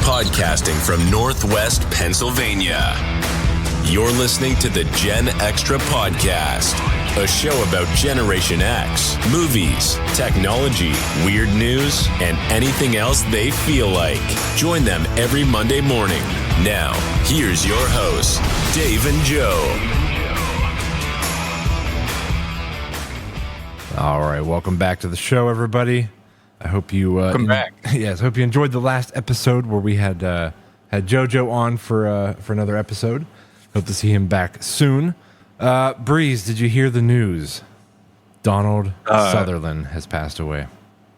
podcasting from Northwest Pennsylvania. You're listening to the Gen Extra Podcast, a show about Generation X, movies, technology, weird news, and anything else they feel like. Join them every Monday morning. Now, here's your hosts, Dave and Joe. All right, welcome back to the show, everybody. I hope you welcome back. Yes, I hope you enjoyed the last episode where we had JoJo on for another episode. Hope to see him back soon. Breeze, did you hear the news? Donald Sutherland has passed away.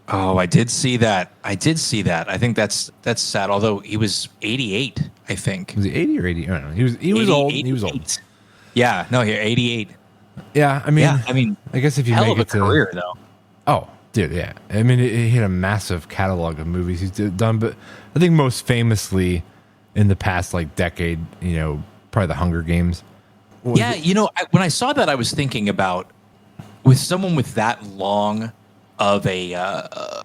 Oh, I did see that. I think that's sad. Although he was 88, I think. Was he 80 or 80? I don't know. He was 80, old. 88. He was old. Yeah, no, here 88. Yeah, I mean, I guess if you hell make of a it to career though. Oh, dude, yeah. I mean, he had a massive catalog of movies he's done, but I think most famously in the past decade, probably The Hunger Games. When I saw that, I was thinking about with someone with that long of a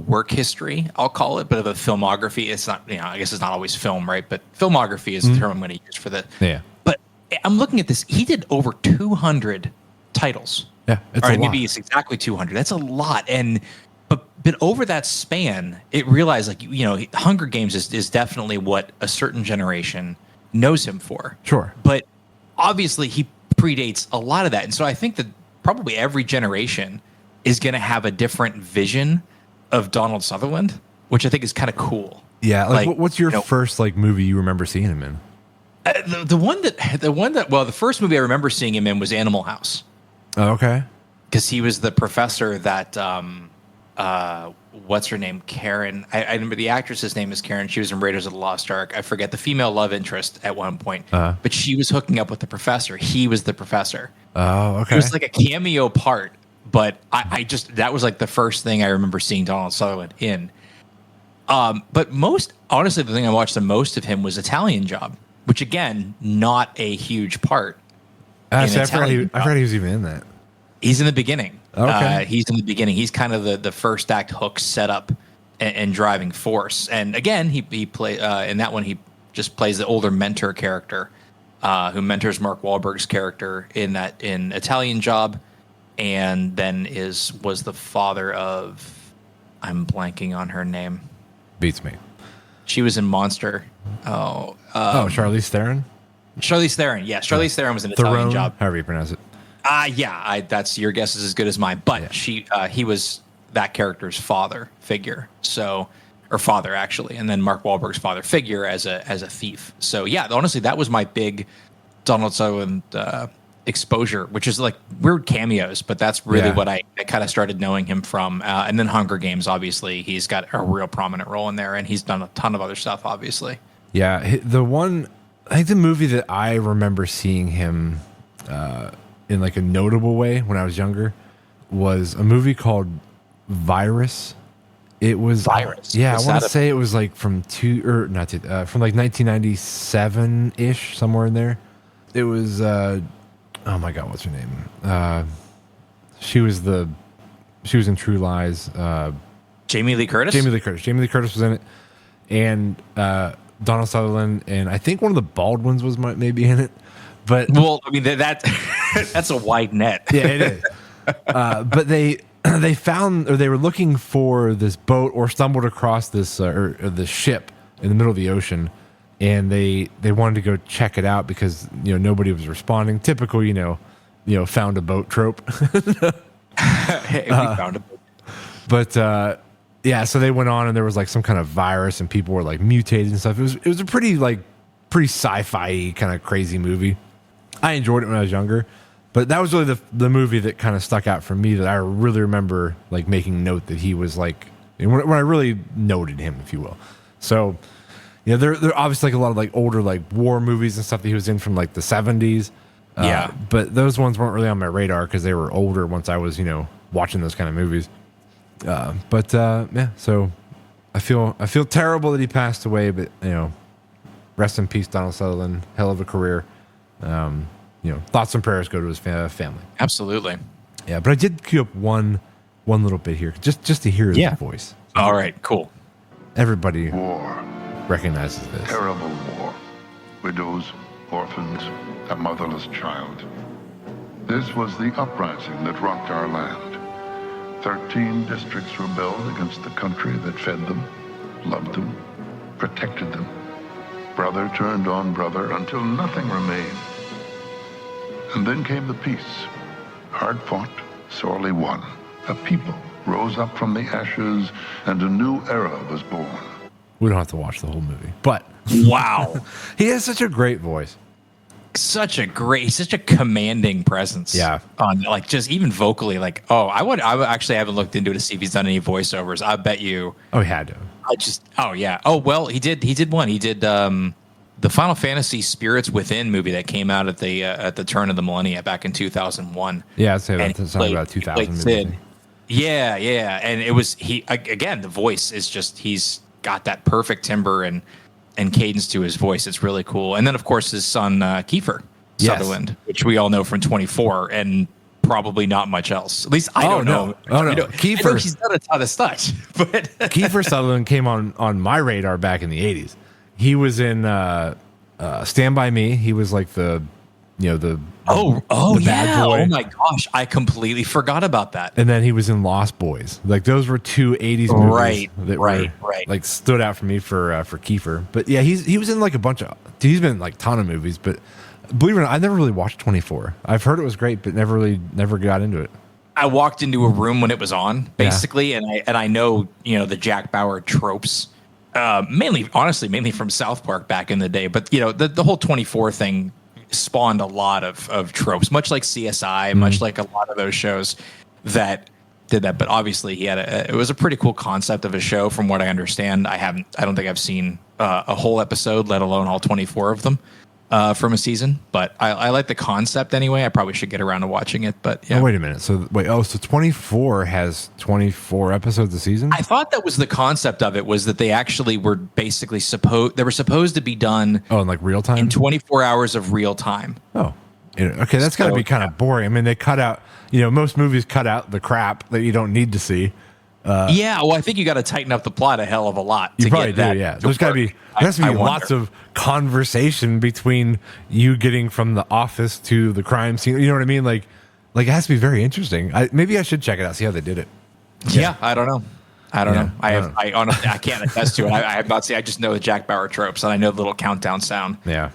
work history, I'll call it, but of a filmography. It's not, I guess it's not always film, right? But filmography is the term I'm going to use for that. Yeah. But I'm looking at this. He did over 200 titles. Yeah, it's a lot. Maybe it's exactly 200. That's a lot. But over that span, it realized Hunger Games is definitely what a certain generation knows him for. Sure. But obviously he predates a lot of that. And so I think that probably every generation is going to have a different vision of Donald Sutherland, which I think is kind of cool. Yeah. What's your first movie you remember seeing him in? The first movie I remember seeing him in was Animal House. Oh, okay. Because he was the professor that, what's her name? Karen. I remember the actress's name is Karen. She was in Raiders of the Lost Ark. I forget the female love interest at one point. But she was hooking up with the professor. He was the professor. Oh, okay. It was like a cameo part, but that was the first thing I remember seeing Donald Sutherland in. But honestly, the thing I watched the most of him was Italian Job, which again, not a huge part. I forgot he was even in that. He's in the beginning. Okay. He's in the beginning. He's kind of the first act hook setup and driving force. And again, he play in that one. He just plays the older mentor character who mentors Mark Wahlberg's character in Italian Job, and then was the father of, I'm blanking on her name. Beats me. She was in Monster. Charlize Theron. Charlize Theron. Yeah, Charlize Theron was in Italian Job. However you pronounce it. That's your guess is as good as mine. But he was that character's father figure. So, or father actually, and then Mark Wahlberg's father figure as a thief. So yeah, honestly, that was my big Donald Sutherland exposure, which is weird cameos, but that's really what I kind of started knowing him from. And then Hunger Games, obviously, he's got a real prominent role in there, and he's done a ton of other stuff, obviously. Yeah, I think the movie that I remember seeing him in a notable way when I was younger was a movie called Virus. It was Virus. Yeah, I want to say it was from 1997 ish, somewhere in there. It was oh my God, what's her name? She was in True Lies. Jamie Lee Curtis. Jamie Lee Curtis was in it, and Donald Sutherland, and I think one of the Baldwins was maybe in it. But that's a wide net. Yeah, it is. But they found, or they were looking for this boat, or stumbled across this this ship in the middle of the ocean, and they wanted to go check it out because nobody was responding. Typical, found a boat trope. Hey, we found a boat. But so they went on, and there was some kind of virus, and people were mutated and stuff. It was a pretty sci-fi kind of crazy movie. I enjoyed it when I was younger, but that was really the movie that kind of stuck out for me, that I really remember making note that he was when I really noted him, if you will. So there are obviously a lot of older war movies and stuff that he was in from the 70s. But those ones weren't really on my radar because they were older once I was watching those kind of movies. So I feel terrible that he passed away, but rest in peace, Donald Sutherland. Hell of a career. Thoughts and prayers go to his family. Absolutely. Yeah, but I did queue up one little bit here, just to hear his voice. All right, cool. Everybody recognizes this. Terrible war. Widows, orphans, a motherless child. This was the uprising that rocked our land. 13 districts rebelled against the country that fed them, loved them, protected them. Brother turned on brother until nothing remained. And then came the peace. Hard fought, sorely won. A people rose up from the ashes, and a new era was born. We don't have to watch the whole movie, but Wow. he has such a great voice. Such a commanding presence. Yeah. On like just even vocally, like, I actually haven't looked into it to see if he's done any voiceovers. I bet you. Oh, he had to. Yeah. Oh, well, he did one. He did the Final Fantasy Spirits Within movie that came out at the turn of the millennia back in 2001. Yeah, I'd say And that's he about played 2000. Sid. maybe. Yeah. And it was again, the voice is just, he's got that perfect timbre and cadence to his voice. It's really cool. And then, of course, his son, Kiefer Yes. Sutherland, which we all know from 24 and probably not much else. At least I don't know. Oh, no. I know Kiefer, he's done a ton of stuff, but Kiefer Sutherland came on my radar back in the 80s. He was in Stand By Me. He was like the bad yeah. boy. Oh my gosh, I completely forgot about that. And then he was in Lost Boys. Like those were two 80s movies Right. like stood out for me for Kiefer. But yeah, he was in like a bunch of, he's been in like a ton of movies, but believe it or not, I never really watched 24. I've heard it was great, but never got into it. I walked into a room when it was on, basically, and I know the Jack Bauer tropes, mainly from South Park back in the day. But the whole 24 thing spawned a lot of tropes, much like CSI, much like a lot of those shows that did that. But obviously, it was a pretty cool concept of a show, from what I understand. I don't think I've seen a whole episode, let alone all 24 of them. From a season, but I like the concept anyway. I probably should get around to watching it, but yeah. Oh, wait a minute. So 24 has 24 episodes a season? I thought that was the concept of it, was that they actually were basically supposed to be done in like real time? in 24 hours of real time. Oh, okay. That's got to be kind of boring. I mean, they cut out, most movies cut out the crap that you don't need to see. Well, I think you got to tighten up the plot a hell of a lot. You to probably get that do, yeah. to There has to be I wonder. lots of conversation between you getting from the office to the crime scene. You know what I mean? Like it has to be very interesting. Maybe I should check it out, see how they did it. Yeah, I don't know. I honestly, I can't attest to it. I have not seen. I just know the Jack Bauer tropes, and I know the little countdown sound. Yeah.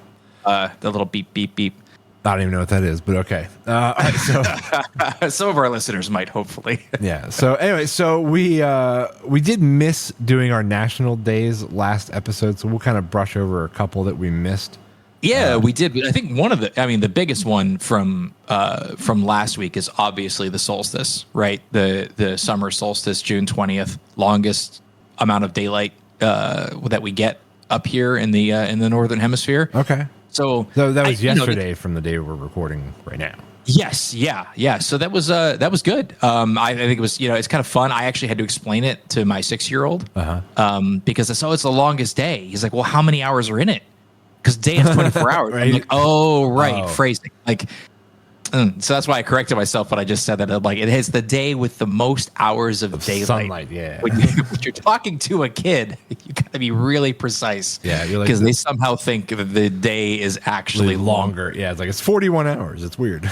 The little beep beep beep. I don't even know what that is, but okay. All right, so Some of our listeners might, hopefully. yeah. So anyway, we did miss doing our national days last episode, so we'll kind of brush over a couple that we missed. Yeah, we did. But I think the biggest one from last week is obviously the solstice, right? The summer solstice, June 20th, longest amount of daylight that we get up here in the northern hemisphere. Okay. So that was yesterday from the day we're recording right now. Yes, yeah. So that was good. I think it was, it's kind of fun. I actually had to explain it to my 6-year-old because it's the longest day. He's like, well, how many hours are in it? Because day is 24 hours. Right. I'm like, oh, right, phrasing. Like, so that's why I corrected myself when I just said that. I'm like, it is the day with the most hours of daylight. Sunlight, yeah. When you're talking to a kid, you got to be really precise. Yeah, you're like, because they somehow think that the day is actually longer. Yeah, it's like it's 41 hours. It's weird.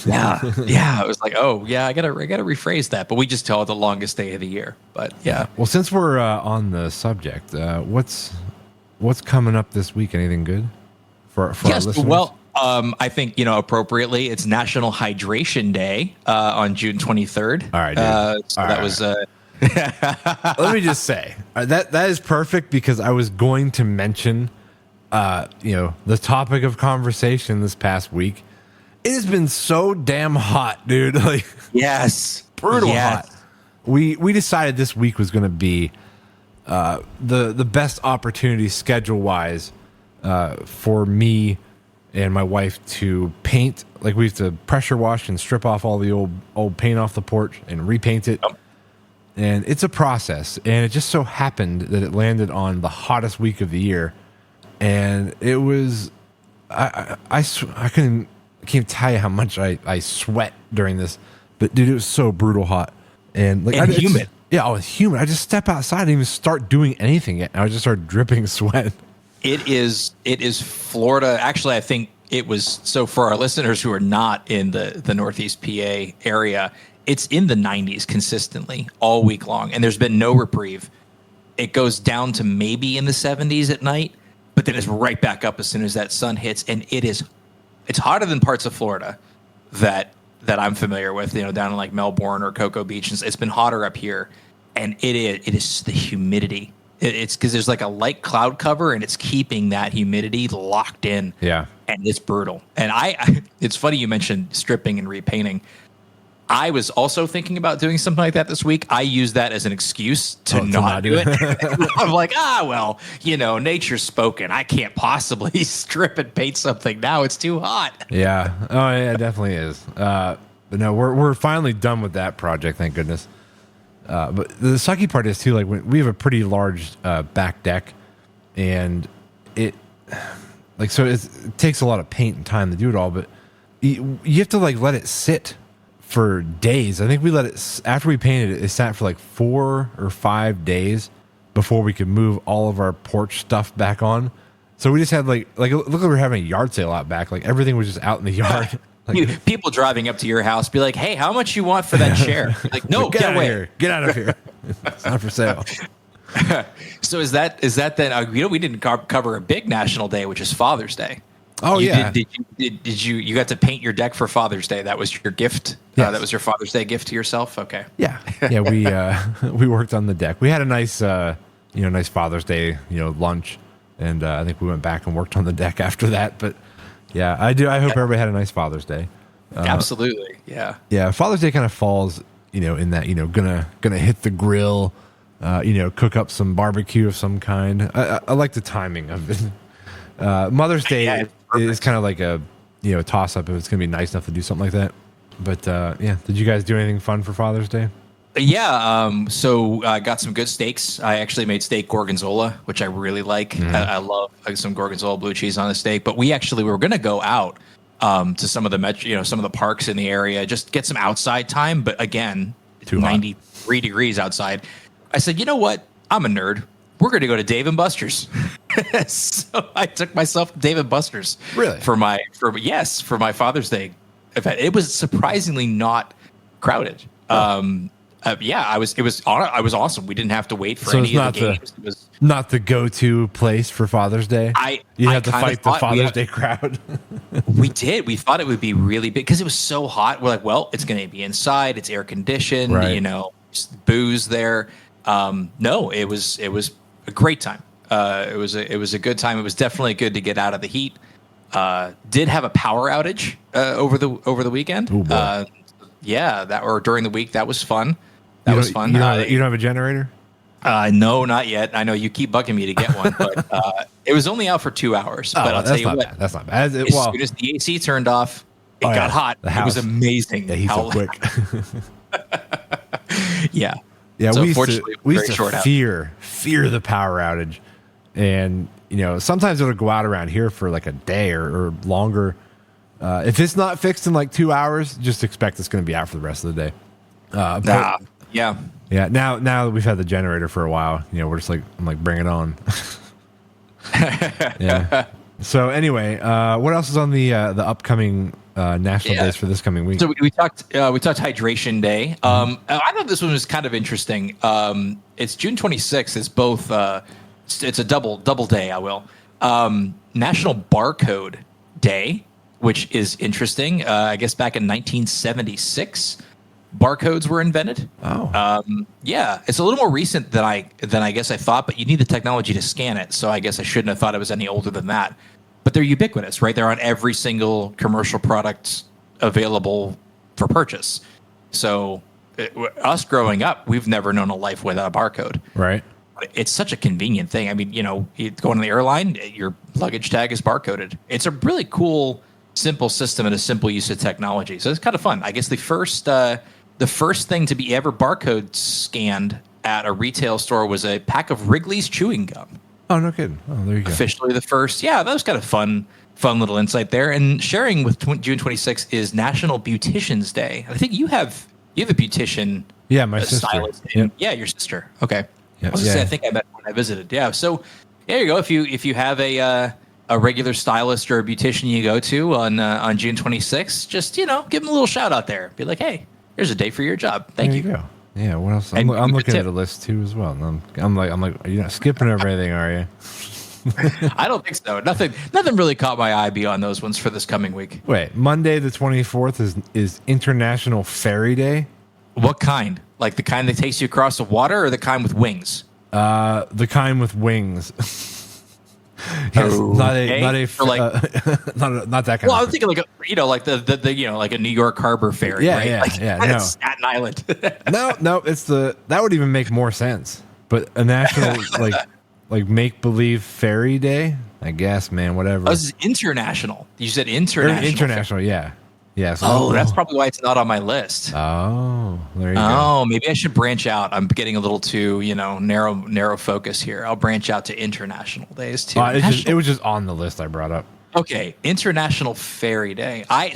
Yeah. It was like, oh yeah, I gotta rephrase that. But we just tell it the longest day of the year. But yeah. Well, since we're on the subject, what's coming up this week? Anything good for our listeners? Well, I think appropriately, it's National Hydration Day on June 23rd. All right, dude. That was. Let me just say that is perfect because I was going to mention, the topic of conversation this past week. It has been so damn hot, dude. Like, yes, brutal hot. We decided this week was going to be the best opportunity schedule wise for me and my wife to paint. Like, we have to pressure wash and strip off all the old paint off the porch and repaint it. And it's a process. And it just so happened that it landed on the hottest week of the year. And it was, I can't tell you how much I sweat during this. But dude, it was so brutal hot. And like, humid. Yeah, I was humid. I just step outside and even start doing anything yet. And I just start dripping sweat. It is Florida. Actually, I think it was, so for our listeners who are not in the Northeast PA area, it's in the 90s consistently all week long. And there's been no reprieve. It goes down to maybe in the 70s at night, but then it's right back up as soon as that sun hits. And it's hotter than parts of Florida that I'm familiar with, down in like Melbourne or Cocoa Beach. It's been hotter up here, and it is the humidity. It's because there's like a light cloud cover, and it's keeping that humidity locked in. Yeah, and it's brutal. And it's funny you mentioned stripping and repainting. I was also thinking about doing something like that this week. I use that as an excuse to not do it. I'm like, well, nature's spoken. I can't possibly strip and paint something now. It's too hot. Yeah. Oh, yeah, it definitely is. But no, we're finally done with that project, thank goodness. But the sucky part is too, like we have a pretty large back deck, and it takes a lot of paint and time to do it all. But you have to like let it sit for days. I think we let it, after we painted it, it sat for like 4 or 5 days before we could move all of our porch stuff back on. So we just had like look like we were having a yard sale out back. Like everything was just out in the yard. Like, people driving up to your house be like, "Hey, how much you want for that chair?" Like, no, get out of here. Get out of here. It's not for sale. So is that then? We didn't cover a big national day, which is Father's Day. Oh, yeah. Did you got to paint your deck for Father's Day? That was your gift. Yes. That was your Father's Day gift to yourself. Okay. Yeah. We worked on the deck. We had a nice nice Father's Day lunch, and I think we went back and worked on the deck after that. But yeah, I hope everybody had a nice Father's Day. Absolutely. Yeah. Yeah. Father's Day kind of falls in that gonna hit the grill, cook up some barbecue of some kind. I like the timing of it. Mother's Day is kind of like a toss up if it's gonna be nice enough to do something like that. But did you guys do anything fun for Father's Day? Yeah, so I got some good steaks. I actually made steak gorgonzola, which I really like. Mm-hmm. I love some gorgonzola blue cheese on a steak. But we were going to go out to some of the some of the parks in the area, just get some outside time. But again, it's 93 degrees outside. I said, you know what? I'm a nerd. We're going to go to Dave & Buster's. So I took myself to Dave & Buster's. Really? For my Father's Day event. It was surprisingly not crowded. Oh. I was awesome. We didn't have to wait for any of the games. It was not the go-to place for Father's Day. You had to fight the Father's Day crowd. We did. We thought it would be really big because it was so hot. We're like, well, it's going to be inside. It's air conditioned. Right. Booze there. No, it was a great time. It was a good time. It was definitely good to get out of the heat. Did have a power outage over the weekend. Ooh, boy. During the week. That was fun. You don't have a generator? No, not yet. I know you keep bugging me to get one, but it was only out for 2 hours. But I'll tell you what, bad. That's not bad. As soon as the AC turned off, it got hot. It was amazing. Yeah, he's so quick. Yeah. Yeah, so we used to fear the power outage. And, sometimes it'll go out around here for like a day or longer. If it's not fixed in like 2 hours, just expect it's going to be out for the rest of the day. Yeah. Now that we've had the generator for a while, we're just like, I'm like, bring it on. Yeah. So anyway, what else is on the upcoming national days for this coming week? So we talked Hydration Day. I thought this one was kind of interesting. It's June 26th. It's both. It's a double day. National Barcode Day, which is interesting. I guess back in 1976, barcodes were invented. Oh. Yeah, it's a little more recent than I guess I thought, but you need the technology to scan it. So I guess I shouldn't have thought it was any older than that. But they're ubiquitous, right? They're on every single commercial product available for purchase. So us growing up, we've never known a life without a barcode. Right. It's such a convenient thing. I mean, you go on the airline, your luggage tag is barcoded. It's a really cool, simple system and a simple use of technology. So it's kind of fun. I guess the first thing to be ever barcode scanned at a retail store was a pack of Wrigley's chewing gum. Oh, no kidding. Oh, there you go. Officially the first. Yeah, that was kind of fun little insight there. And sharing with June 26th is National Beautician's Day. I think you have a beautician Yeah, my sister. stylist. Yep. Yeah, your sister. Okay. Yep. I was gonna say, I think I met when I visited. Yeah. So there you go. If you have a regular stylist or a beautician you go to on June 26th, just give them a little shout out there. Be like, hey, here's a day for your job. Thank There you. you go. Yeah. What else? And I'm good looking tip. at a list too as well. And I'm like, you're not skipping over anything, are you? I don't think so. Nothing really caught my eye beyond those ones for this coming week. Wait, Monday the 24th is International Ferry Day. What kind? Like the kind that takes you across the water, or the kind with wings? The kind with wings. Yes, Okay. not Or like- not that kind. Well, I of was thinking like like a New York Harbor ferry, Yeah, right? yeah, like, yeah, that's no. Staten Island. No, it's that would even make more sense. But a national like make believe fairy day, I guess, man. Whatever. Oh, this is international. You said Or international. international, yeah. So Oh, that's probably why it's not on my list. Oh, there you go. Oh, maybe I should branch out. I'm getting a little too, narrow focus here. I'll branch out to international days too. It was just on the list I brought up. Okay, International Fairy Day. I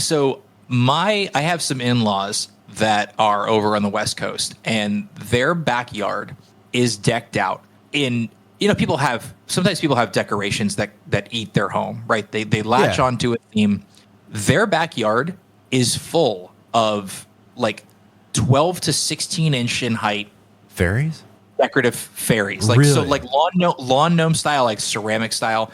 have some in-laws that are over on the West Coast, and their backyard is decked out in. Sometimes people have decorations that eat their home, right? They latch Yeah. onto a theme. Their backyard is full of like 12 to 16 inch in height Fairies? decorative fairies, like Really? so, like lawn gnome style, like ceramic style,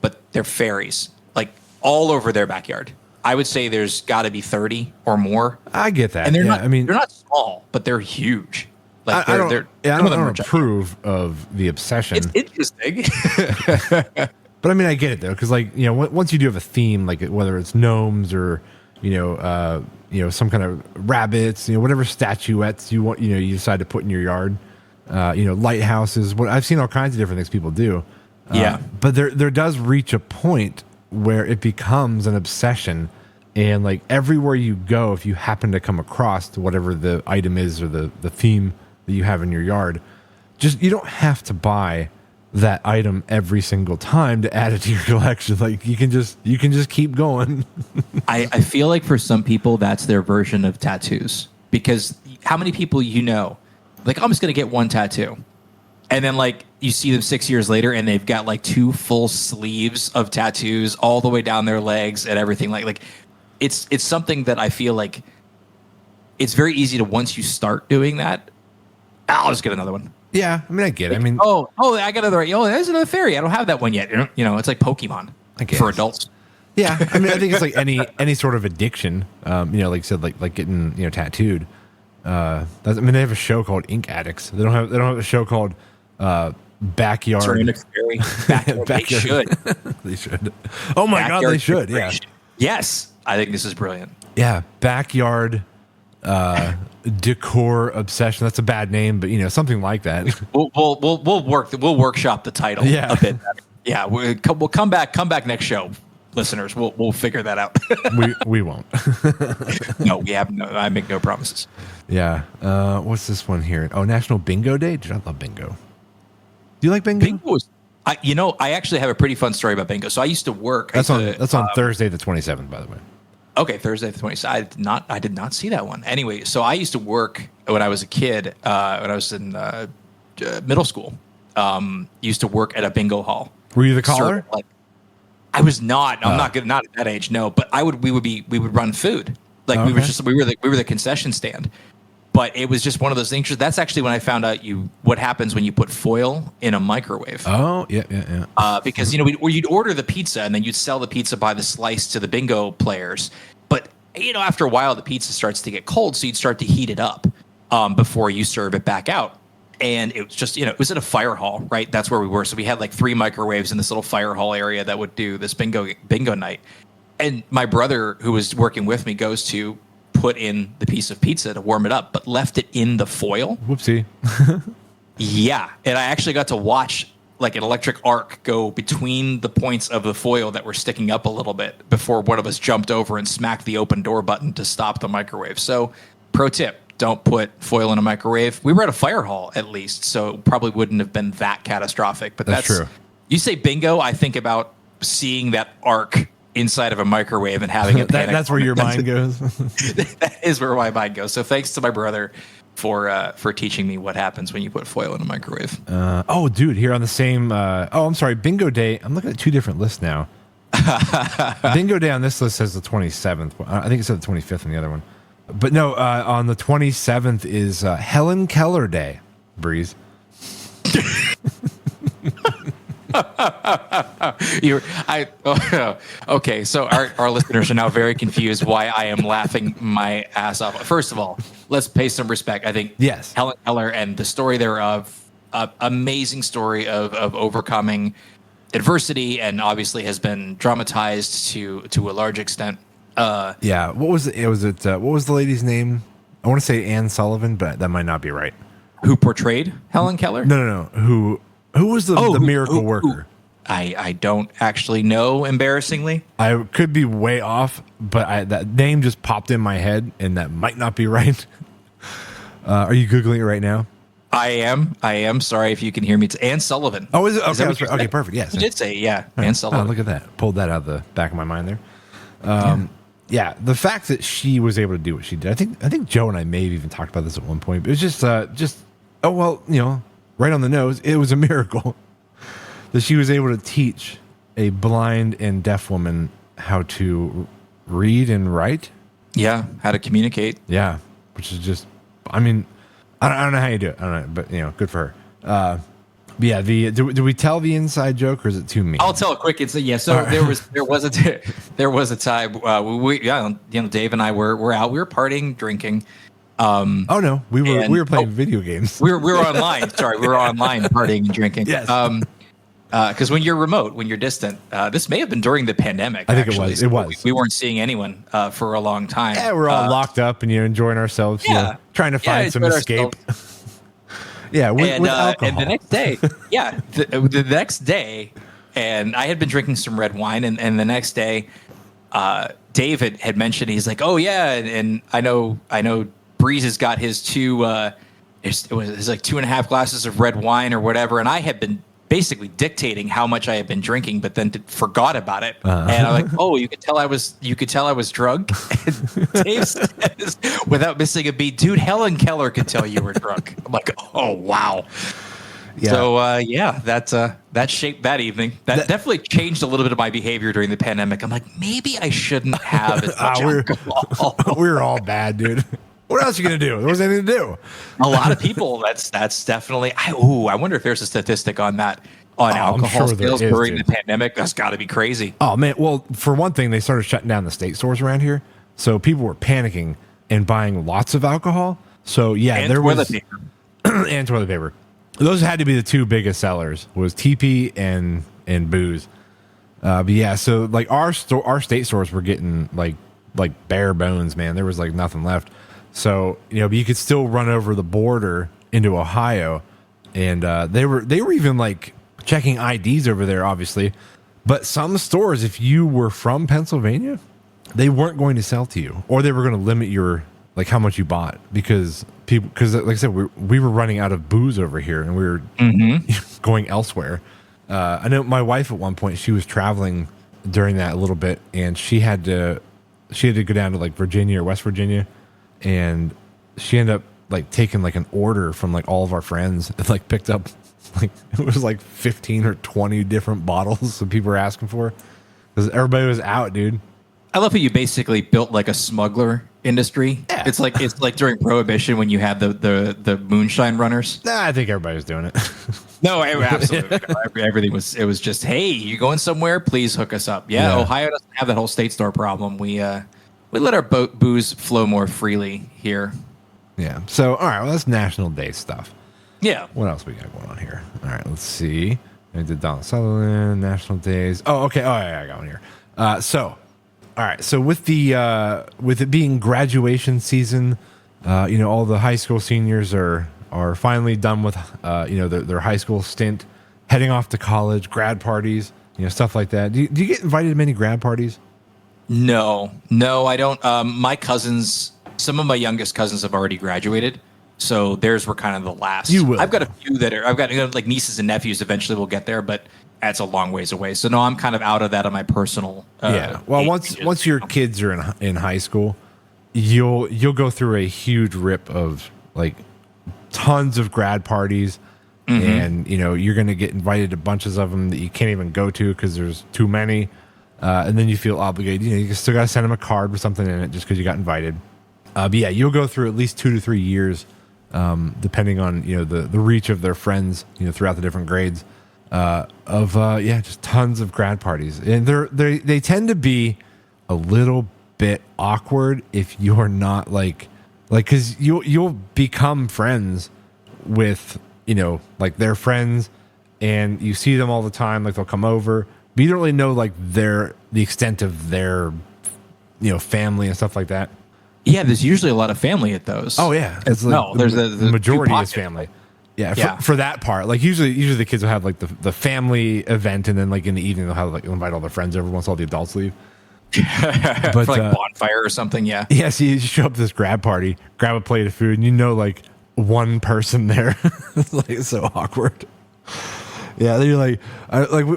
but they're fairies, like all over their backyard. I would say there's got to be 30 or more, I get that. and they're yeah, not. I mean, they're not small, but they're huge. Like I don't some of them are giant. approve of the obsession. It's interesting. But I mean, I get it though, because once you do have a theme, like whether it's gnomes or some kind of rabbits, whatever statuettes you want, you decide to put in your yard, lighthouses. What I've seen all kinds of different things people do. Yeah. But there does reach a point where it becomes an obsession, and like everywhere you go, if you happen to come across whatever the item is or the theme that you have in your yard, you don't have to buy that item every single time to add it to your collection. Like you can just keep going. I feel like for some people that's their version of tattoos, because how many people like, I'm just gonna get one tattoo, and then like you see them 6 years later and they've got like 2 full sleeves of tattoos all the way down their legs and everything. Like it's something that I feel like it's very easy to, once you start doing that, I'll just get another one. Yeah, I mean, I get it. I mean, I got another. Oh, there's another fairy. I don't have that one yet. It's like Pokemon for adults. yeah, I mean, I think it's like any sort of addiction. Like you said, like getting tattooed. They have a show called Ink Addicts. They don't have a show called Backyard. Ceramic fairy. Backyard. They should. They should. Oh my God, they should. Yeah. decoration. Yes, I think this is brilliant. Yeah, backyard decor obsession. That's a bad name, but something like that. We'll workshop the title Yeah. a bit better. Yeah, we'll come back next show, listeners. We'll figure that out. we won't. No, we have no. I make no promises. Yeah. What's this one here? Oh, National Bingo Day. Dude, I love bingo. Do you like bingo? Bingo is. I actually have a pretty fun story about bingo. So I used to work. That's on Thursday the 27th, by the way. Okay, Thursday the 20th. I did not see that one. Anyway, so I used to work when I was a kid, when I was in middle school. Used to work at a bingo hall. Were you the caller? I was not. I'm not good. Not at that age. No, but we would run food. Like we were the concession stand. But it was just one of those things. That's actually when I found out what happens when you put foil in a microwave. Oh, yeah. Because you'd order the pizza and then you'd sell the pizza by the slice to the bingo players. But after a while, the pizza starts to get cold, so you'd start to heat it up before you serve it back out. And it was just it was at a fire hall, right? That's where we were. So we had like 3 microwaves in this little fire hall area that would do this bingo night. And my brother, who was working with me, goes to put in the piece of pizza to warm it up, but left it in the foil. Whoopsie. Yeah. And I actually got to watch like an electric arc go between the points of the foil that were sticking up a little bit before one of us jumped over and smacked the open door button to stop the microwave. So pro tip, don't put foil in a microwave. We were at a fire hall at least, so it probably wouldn't have been that catastrophic. But That's true. You say bingo, I think about seeing that arc inside of a microwave and having a panic. That's where your mind goes. That is where my mind goes. So thanks to my brother for teaching me what happens when you put foil in a microwave. Oh, dude, here on the same. I'm sorry, Bingo Day. I'm looking at two different lists now. Bingo Day on this list says the 27th. I think it said the 25th on the other one. But no, on the 27th is Helen Keller Day. Breeze. Okay, so our listeners are now very confused why I am laughing my ass off. First of all, let's pay some respect. I think Yes. Helen Keller and the story thereof, amazing story of overcoming adversity, and obviously has been dramatized to a large extent. Yeah. What was it? What was the lady's name? I want to say Anne Sullivan, but that might not be right. Who portrayed Helen Keller? No. Who was the miracle worker? I don't actually know, embarrassingly. I could be way off, but that name just popped in my head, and that might not be right. Are you Googling it right now? I am. Sorry if you can hear me. It's Anne Sullivan. Oh, is it? Is that Okay, what you okay, said? perfect. Yes. You did say, yeah, All right. Anne Sullivan. Oh, look at that. Pulled that out of the back of my mind there. Yeah, the fact that she was able to do what she did. I think Joe and I may have even talked about this at one point. But it was just right on the nose. It was a miracle that she was able to teach a blind and deaf woman how to read and write. Yeah, how to communicate. Yeah, which is just, I mean, I don't know how you do it. I don't know, but good for her. But yeah, do we tell the inside joke, or is it too mean? I'll tell it quick. So there was a time Dave and I were out, we were partying, drinking. Oh no, we were playing video games. We were online. Sorry, we were online partying and drinking. Yes. Because when you're remote, when you're distant, this may have been during the pandemic. I think actually. it was. We weren't seeing anyone for a long time. Yeah, we're all locked up and enjoying ourselves. Yeah, trying to find some escape. Yeah, with alcohol. And the next day, the next day, and I had been drinking some red wine, and the next day, David had mentioned, he's like, oh yeah, and I know Breeze has got his it was like 2.5 glasses of red wine or whatever, and I had been basically dictating how much I had been drinking, but then forgot about it. And I'm like, oh, you could tell I was drunk. And Dave says, without missing a beat, dude, Helen Keller could tell you were drunk. I'm like, oh wow. Yeah. So that shaped that evening. That definitely changed a little bit of my behavior during the pandemic. I'm like, maybe I shouldn't have as much alcohol. We were all bad, dude. What else are you gonna do? There wasn't anything to do. A lot of people. That's definitely. I wonder if there's a statistic on that alcohol sales during the pandemic. That's got to be crazy. Oh man. Well, for one thing, they started shutting down the state stores around here, so people were panicking and buying lots of alcohol. So yeah, and there was toilet paper. and toilet paper. Those had to be the two biggest sellers. Was TP and booze. But yeah, so like our state stores were getting like bare bones, man. There was like nothing left. So, but you could still run over the border into Ohio, and they were even like checking IDs over there, obviously. But some stores, if you were from Pennsylvania, they weren't going to sell to you, or they were going to limit your like how much you bought because like I said, we were running out of booze over here, and we were going elsewhere. I know my wife at one point, she was traveling during that a little bit, and she had to go down to like Virginia or West Virginia. And she ended up like taking like an order from like all of our friends and like picked up like it was like 15 or 20 different bottles that people were asking for because everybody was out, dude. I love how you basically built like a smuggler industry. Yeah. It's like during Prohibition when you had the moonshine runners. Nah, I think everybody was doing it. No, absolutely. Everything was just, hey, you going somewhere? Please hook us up. Yeah, Ohio doesn't have that whole state store problem. We let our booze flow more freely here. Yeah. So, all right. Well, that's National Day stuff. Yeah. What else we got going on here? All right. Let's see. I did Donald Sutherland, National Days. Oh, okay. Oh, yeah. I got one here. All right. So with it being graduation season, all the high school seniors are finally done with, their high school stint, heading off to college, grad parties, stuff like that. Do you get invited to many grad parties? No, I don't. My cousins, some of my youngest cousins have already graduated, so theirs were kind of the last. You will. I've got a few I've got like nieces and nephews. Eventually, will get there, but that's a long ways away. So no, I'm kind of out of that on my personal. Yeah. Well, once your kids are in high school, you'll go through a huge rip of like tons of grad parties, and you're going to get invited to bunches of them that you can't even go to because there's too many, and then you feel obligated. You still got to send them a card with something in it just because you got invited. But yeah, you'll go through at least 2 to 3 years, depending on the reach of their friends, throughout the different grades. Just tons of grad parties, and they tend to be a little bit awkward if you're not like because you'll become friends with like their friends, and you see them all the time, like they'll come over, but you don't really know like the extent of their family and stuff like that. Yeah, there's usually a lot of family at those. Oh yeah, it's like there's the majority is family. Yeah, for that part, like usually the kids will have like the family event, and then like in the evening they'll have like invite all their friends over once all the adults leave. But, for like bonfire or something, yeah. Yeah, so you show up to this grad party, grab a plate of food, and like one person there. It's so awkward. Yeah, they're like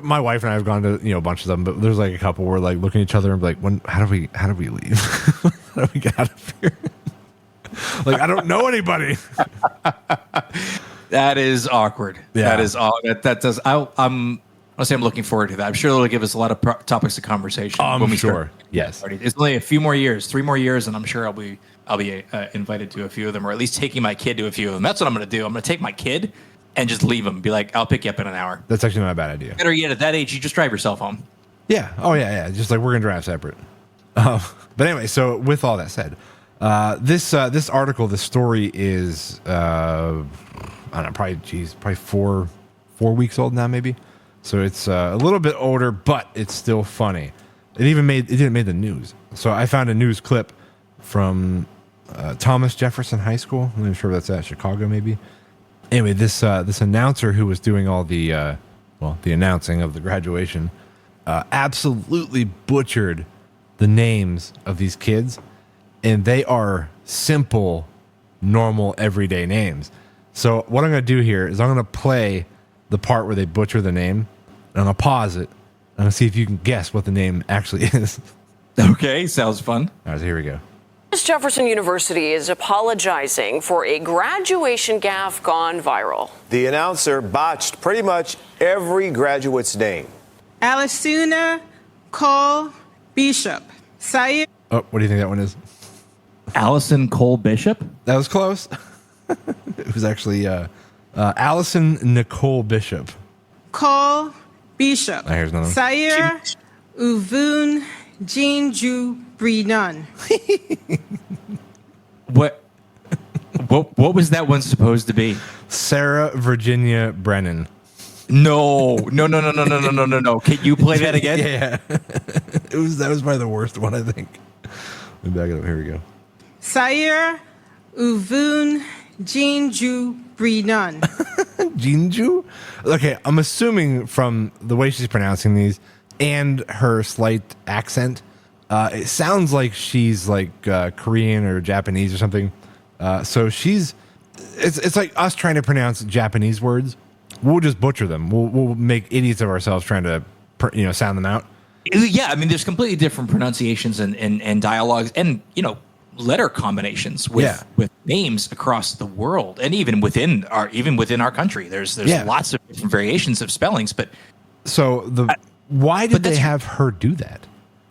my wife and I have gone to a bunch of them, but there's like a couple where like looking at each other and be like, how do we leave? How do we get out of here? Like I don't know anybody. That is awkward. Yeah. That is all. That does. I'm looking forward to that. I'm sure it'll give us a lot of topics of conversation. I'm sure. Yes. It's only a few more years, 3 more years, and I'm sure I'll be invited to a few of them, or at least taking my kid to a few of them. That's what I'm going to do. I'm going to take my kid and just leave him. Be like, I'll pick you up in an hour. That's actually not a bad idea. Better yet, at that age, you just drive yourself home. Yeah. Oh yeah. Just like we're going to drive separate. But anyway, so with all that said, this article, the story is I don't know, probably 4 weeks old now, maybe. So it's a little bit older, but it's still funny. It didn't make the news. So I found a news clip from Thomas Jefferson High School. I'm not sure if that's at Chicago, maybe. Anyway, this announcer who was doing all the announcing of the graduation absolutely butchered the names of these kids, and they are simple, normal, everyday names. So what I'm going to do here is I'm going to play the part where they butcher the name, and I'm going to pause it. I'm going to see if you can guess what the name actually is. Okay, sounds fun. All right, so here we go. Jefferson University is apologizing for a graduation gaffe gone viral. The announcer botched pretty much every graduate's name. Alisuna Cole Bishop. Sayed. Oh, what do you think that one is? Allison Cole Bishop? That was close. It was actually Allison Nicole Bishop. Cole Bishop. Oh, here's another one. Sayer Uvun Jinju Brinan. What was that one supposed to be? Sarah Virginia Brennan. No. Can you play that again? Yeah. That was probably the worst one, I think. Let me back it up. Here we go. Sayer Uvun Jinju Brinan. Jinju? Okay, I'm assuming from the way she's pronouncing these and her slight accent, it sounds like she's like Korean or Japanese or something. So it's like us trying to pronounce Japanese words. We'll just butcher them. We'll make idiots of ourselves trying to sound them out. Yeah, I mean, there's completely different pronunciations and dialogues and letter combinations with names across the world, and even within our country. There's lots of different variations of spellings. But so why did they have her do that?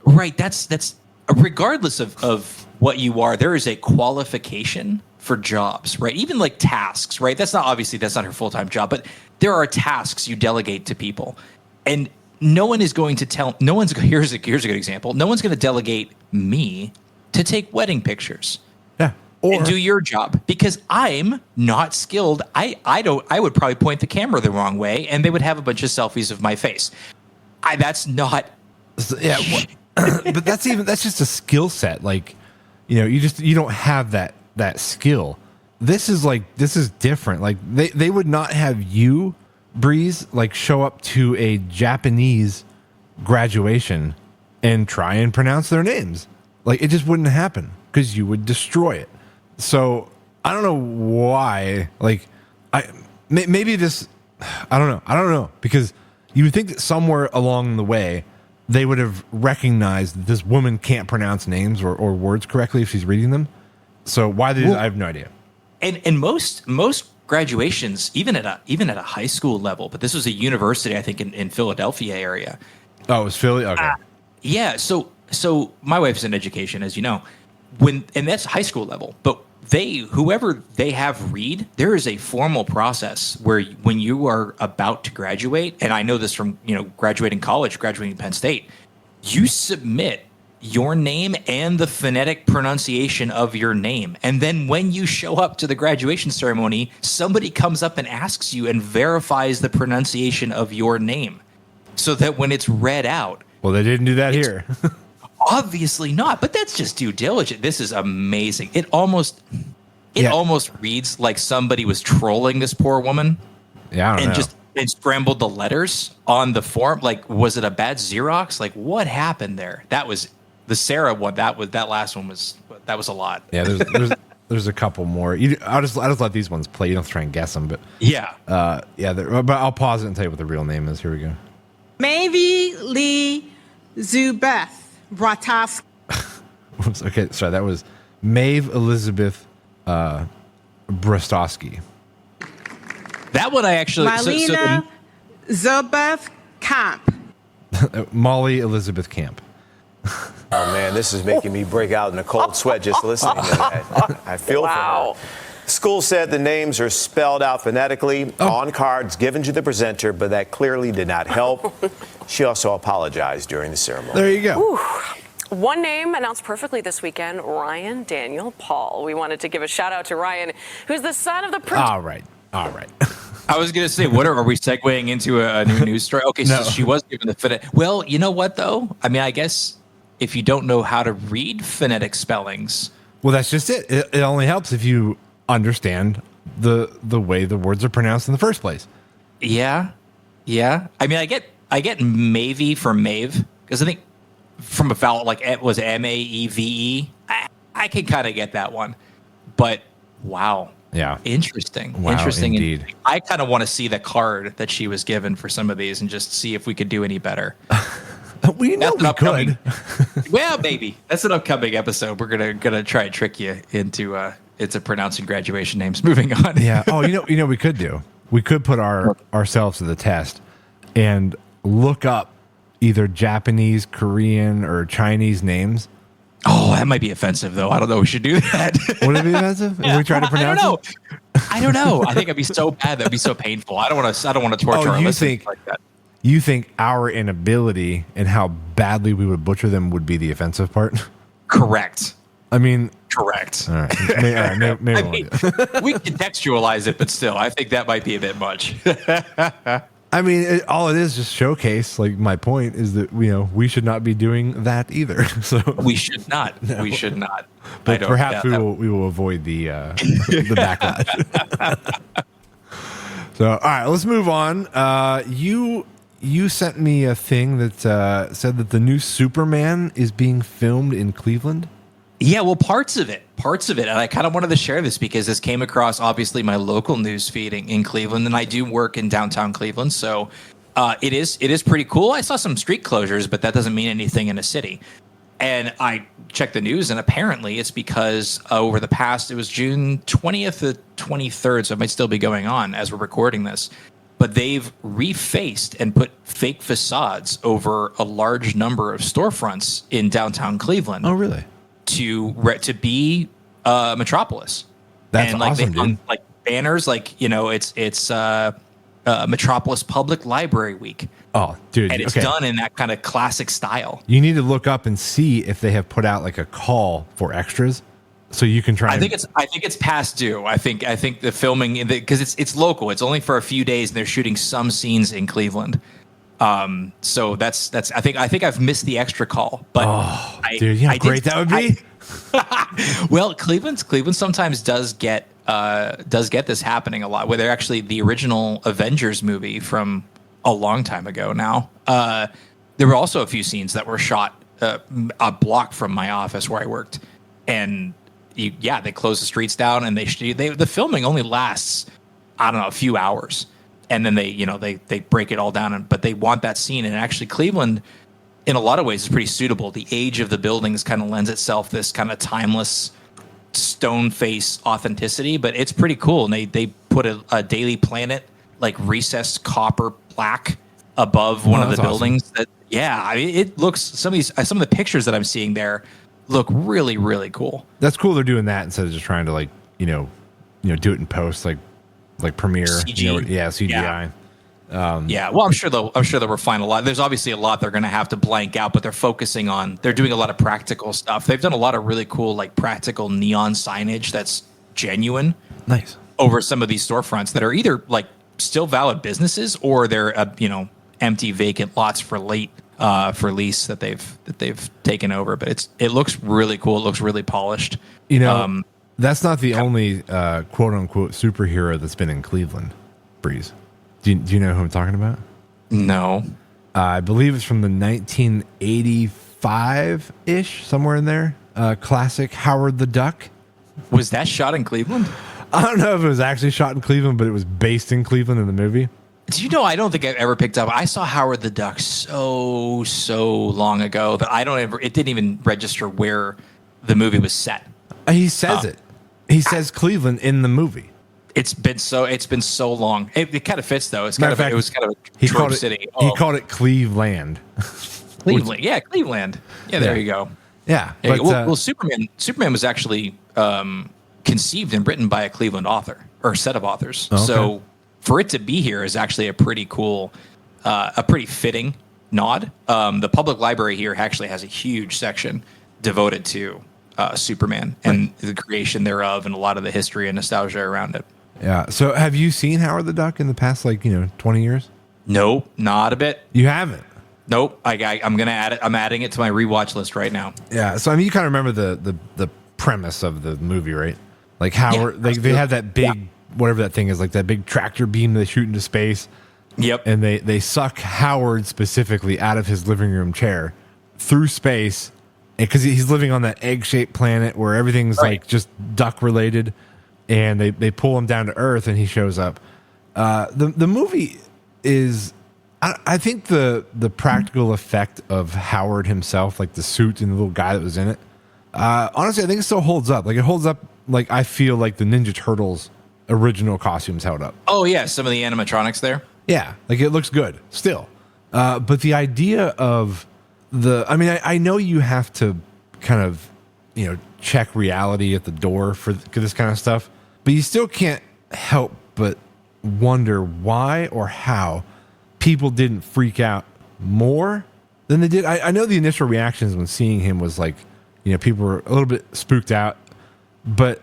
Right. That's regardless of what you are, there is a qualification for jobs, right? Even like tasks, right? That's not her full-time job, but there are tasks you delegate to people, and here's a good example. No one's going to delegate me to take wedding pictures. Yeah. And do your job because I'm not skilled. I would probably point the camera the wrong way, and they would have a bunch of selfies of my face. That's not. Yeah. But that's just a skill set. Like, you don't have that skill. This is different. Like they would not have you, Breeze, like show up to a Japanese graduation and try and pronounce their names. Like it just wouldn't happen because you would destroy it. So I don't know why. Like maybe this. I don't know because you would think that somewhere along the way they would have recognized that this woman can't pronounce names or words correctly if she's reading them. So why they I have no idea. And most graduations, even at a high school level, but this was a university, I think, in Philadelphia area. Oh, it was Philly? Okay. Yeah. So my wife's in education, as you know, and that's high school level, but whoever they have read, there is a formal process where when you are about to graduate, and I know this from, graduating college, graduating Penn State, you submit your name and the phonetic pronunciation of your name. And then when you show up to the graduation ceremony, somebody comes up and asks you and verifies the pronunciation of your name so that when it's read out. Well, they didn't do that here. Obviously not, but that's just due diligence. This is amazing. It almost reads like somebody was trolling this poor woman. Yeah, I don't know. And scrambled the letters on the form. Like, was it a bad Xerox? Like, what happened there? That was the Sarah one. That last one was a lot. Yeah, there's a couple more. I'll just let these ones play. You don't have to try and guess them, but yeah, but I'll pause it and tell you what the real name is. Here we go. Maybe Lee Zubeth Bratask. Okay, sorry, that was Maeve Elizabeth Brostowski. That one I actually... Marlena Zubeth Camp. Molly Elizabeth Camp. Oh, man, this is making me break out in a cold sweat just listening to that. I feel for her. School said the names are spelled out phonetically on cards given to the presenter, but that clearly did not help. She also apologized during the ceremony. There you go. Ooh. One name announced perfectly this weekend, Ryan Daniel Paul. We wanted to give a shout out to Ryan, who's the son of the prince. All right. I was going to say, are we segueing into a new news story? Okay, No. So she was given the phonetic. Well, you know what, though? I mean, I guess if you don't know how to read phonetic spellings. Well, that's just it. It only helps if you understand the way the words are pronounced in the first place. Yeah. I mean, I get Mavie for Maeve, because I think from a vowel, like it was Maeve. I can kind of get that one. But wow. Yeah. Interesting. Wow, Interesting. indeed. I kind of want to see the card that she was given for some of these and just see if we could do any better. We know we could. Well, maybe that's an upcoming episode. We're gonna try and trick you into pronouncing graduation names. Moving on. Yeah. Oh, you know, we could do. We could put ourselves to the test and look up either Japanese, Korean, or Chinese names. Oh, that might be offensive, though. I don't know. We should do that. Would it be offensive if we try to pronounce it? I don't know. I think it'd be so bad. That'd be so painful. I don't want to torture our listeners like that. You think our inability and how badly we would butcher them would be the offensive part? Correct. I mean, correct. All right. Maybe I mean, we contextualize it, but still, I think that might be a bit much. I mean, all it is just showcase. Like, my point is that we should not be doing that either. So we should not. No. We should not. But perhaps we will avoid the backlash. So, all right, let's move on. You sent me a thing that said that the new Superman is being filmed in Cleveland. Yeah, well, parts of it. And I kind of wanted to share this because this came across, obviously, my local news feed in Cleveland, and I do work in downtown Cleveland, so it is pretty cool. I saw some street closures, but that doesn't mean anything in a city. And I checked the news, and apparently it's because over the past, it was June 20th to 23rd, so it might still be going on as we're recording this, but they've refaced and put fake facades over a large number of storefronts in downtown Cleveland. Oh, really? To be Metropolis. That's and like awesome, they hung, dude. like banners, like it's Metropolis Public Library Week. Oh, dude, and it's done in that kind of classic style. You need to look up and see if they have put out like a call for extras, so you can try. I think it's past due. I think the filming, because it's local. It's only for a few days, and they're shooting some scenes in Cleveland. So that's I think I've missed the extra call, but dude, you know how great that would be. Well, Cleveland sometimes does get this happening a lot, where they're actually the original Avengers movie from a long time ago now. There were also a few scenes that were shot a block from my office where I worked, and they close the streets down, and the filming only lasts, I don't know, a few hours. and then they break it all down. But they want that scene, and actually Cleveland, in a lot of ways, is pretty suitable. The age of the buildings kind of lends itself this kind of timeless stone face authenticity, but it's pretty cool. And they put a Daily Planet like recessed copper plaque above one of the buildings. Awesome. It looks, some of the pictures that I'm seeing there look really, really cool. That's cool. They're doing that instead of just trying to like do it in post like Premiere. CG. CGI. Well, I'm sure they'll refine a lot. There's obviously a lot they're going to have to blank out, but they're doing a lot of practical stuff. They've done a lot of really cool like practical neon signage that's genuine. Nice. Over some of these storefronts that are either like still valid businesses or they're empty vacant lots for lease that they've taken over. But it looks really cool. It looks really polished. That's not the only quote unquote superhero that's been in Cleveland, Breeze. Do you know who I'm talking about? No. I believe it's from the 1985-ish, somewhere in there. Classic Howard the Duck. Was that shot in Cleveland? I don't know if it was actually shot in Cleveland, but it was based in Cleveland in the movie. Do you know, I don't think I've ever picked up. I saw Howard the Duck so long ago that it didn't even register where the movie was set. He says it. He says Cleveland in the movie. It's been so long. It kind of fits though. It was kind of a trope city. He called it Cleveland. Cleveland. Yeah, Cleveland. Yeah, there you go. Yeah. But, well, Superman was actually conceived and written by a Cleveland author or a set of authors. Okay. So for it to be here is actually a pretty cool, a pretty fitting nod. The public library here actually has a huge section devoted to Superman and the creation thereof and a lot of the history and nostalgia around it. Yeah. So have you seen Howard the Duck in the past, 20 years? Nope, not a bit. You haven't? Nope. I'm going to add it. I'm adding it to my rewatch list right now. Yeah. So, you kind of remember the premise of the movie, right? Like Howard, they have that big, whatever that thing is, like that big tractor beam they shoot into space. Yep. And they suck Howard specifically out of his living room chair through space because he's living on that egg-shaped planet where everything's like just duck related. And they pull him down to Earth, and he shows up. The movie is, I think the practical effect of Howard himself, like the suit and the little guy that was in it. Honestly, I think it still holds up. Like it holds up. Like I feel like the Ninja Turtles original costumes held up. Oh yeah, some of the animatronics there. Yeah, like it looks good still. But the idea of I know you have to kind of check reality at the door for this kind of stuff. But you still can't help but wonder why or how people didn't freak out more than they did. I know the initial reactions when seeing him was like, people were a little bit spooked out. But